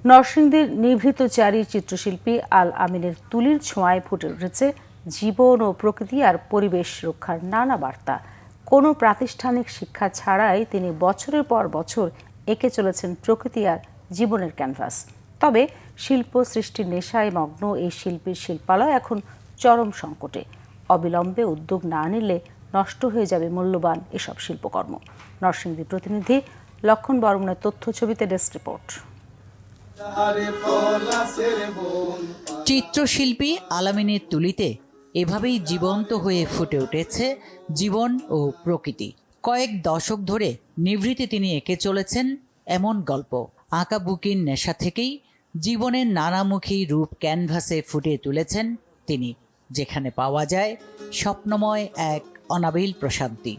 নরসিংদীর নিভৃতচারী চিত্রশিল্পী আল আমিনের তুলির ছোঁয়ায় ফুটে উঠেছে জীবন ও প্রকৃতি আর পরিবেশ রক্ষার নানা বার্তা। কোনো প্রাতিষ্ঠানিক শিক্ষা ছাড়াই তিনি বছরের পর বছর এঁকে চলেছেন প্রকৃতি আর জীবনের ক্যানভাস। তবে শিল্প সৃষ্টির নেশায় মগ্ন এই শিল্পীর শিল্পালয় এখন চরম সংকটে। অবিলম্বে উদ্যোগ না নিলে নষ্ট হয়ে যাবে মূল্যবান এসব শিল্পকর্ম। নরসিংদী প্রতিনিধি লক্ষণ বর্মনের তথ্য ছবিতে ডেস্ক রিপোর্ট। চিত্রশিল্পী আল আমিনের তুলিতে এভাবেই জীবন্ত হয়ে ফুটে উঠেছে জীবন ও প্রকৃতি। কয়েক দশক ধরে নিভৃতে তিনি এঁকে চলেছেন এমন গল্প। আঁকাবুকির নেশা থেকেই জীবনের নানামুখী রূপ ক্যানভাসে ফুটিয়ে তুলেছেন তিনি, যেখানে পাওয়া যায় স্বপ্নময় এক অনাবিল প্রশান্তি।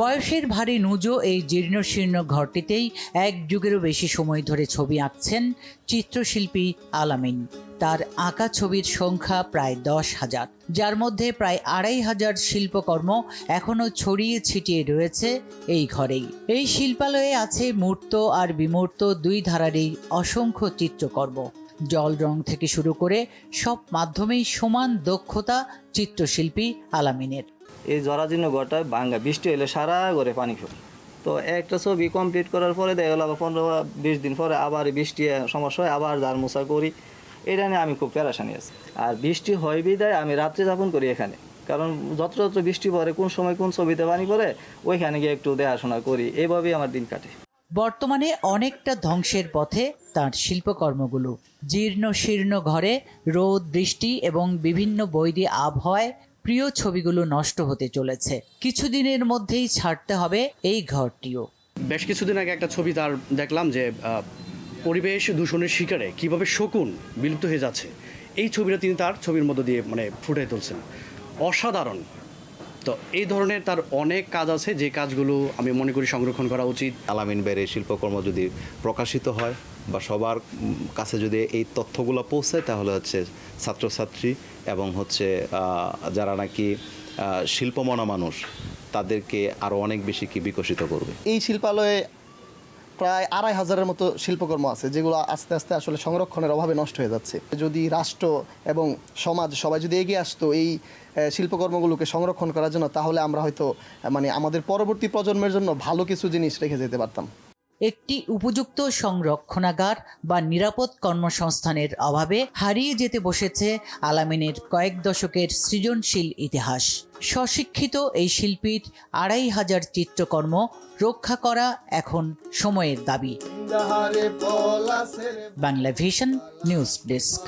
বয়সের ভারী নুজো এই জীর্ণশীর্ণ ঘরটিতেই এক যুগেরও বেশি সময় ধরে ছবি আঁকছেন চিত্রশিল্পী আল আমিন। তার আঁকা ছবির সংখ্যা প্রায় 10,000, যার মধ্যে প্রায় 2,500 শিল্পকর্ম এখনও ছড়িয়ে ছিটিয়ে রয়েছে এই ঘরেই। এই শিল্পালয়ে আছে মূর্ত আর বিমূর্ত দুই ধারারই অসংখ্য চিত্রকর্ম। জল রং থেকে শুরু করে সব মাধ্যমেই সমান দক্ষতা চিত্রশিল্পী আল আমিনের। এই জরাজীর্ণ ঘরটা ভাঙ্গা, বৃষ্টি হলে সারা ঘরে পানি ফেলে। তো একটা ছবি কমপ্লিট করার পরে দেখা গেল আবার 15-20 দিন পরে আবার বৃষ্টি সমস্যা হয়, আবার ঝাড় মোছা করি। এটা নিয়ে আমি খুব পেরেশানি আছি। আর বৃষ্টি হয় বিদায় আমি রাত্রে যাপন করি এখানে, কারণ যত্র বৃষ্টি পড়ে কোন সময় কোন ছবিতে পানি পড়ে ওইখানে গিয়ে একটু দেখাশোনা করি। এইভাবেই আমার দিন কাটে। বর্তমানে অনেকটা ধ্বংসের পথে তার শিল্পকর্মগুলো। জীর্ণ শীর্ণ ঘরে রোদ, বৃষ্টি এবং বিভিন্ন বৈরী আবহাওয়ায় প্রিয় ছবিগুলো নষ্ট হতে চলেছে। কিছুদিনের মধ্যেই ছাড়তে হবে এই ঘরটিও। বেশ কিছুদিন আগে একটা ছবি তার দেখলাম যে পরিবেশ দূষণের শিকারে কিভাবে শকুন বিলুপ্ত হয়ে যাচ্ছে। এই ছবিটা তিনি তার ছবির মধ্য দিয়ে ফুটিয়ে তুলছেন। অসাধারণ। তো এই ধরনের তার অনেক কাজ আছে, যে কাজগুলো আমি মনে করি সংরক্ষণ করা উচিত। আল আমিন ভাইয়ের শিল্পকর্ম যদি প্রকাশিত হয় বা সবার কাছে যদি এই তথ্যগুলো পৌঁছায়, তাহলে হচ্ছে ছাত্রছাত্রী এবং হচ্ছে যারা নাকি শিল্পমনা মানুষ তাদেরকে আরও অনেক বেশি কি বিকশিত করবে। এই শিল্পালয়ে প্রায় 2,500-এর মতো শিল্পকর্ম আছে, যেগুলো আস্তে আস্তে আসলে সংরক্ষণের অভাবে নষ্ট হয়ে যাচ্ছে। যদি রাষ্ট্র এবং সমাজ সবাই যদি এগিয়ে আসতো এই শিল্পকর্মগুলোকে সংরক্ষণ করার জন্য, তাহলে আমরা হয়তো আমাদের পরবর্তী প্রজন্মের জন্য ভালো কিছু জিনিস রেখে যেতে পারতাম। একটি উপযুক্ত সংরক্ষণাগার বা নিরাপদ কর্মসংস্থানের অভাবে হারিয়ে যেতে বসেছে আল আমিনের কয়েক দশকের সৃজনশীল ইতিহাস। স্বশিক্ষিত এই শিল্পীর 2,500 চিত্রকর্ম রক্ষা করা এখন সময়ের দাবি। Bangla vision news desk.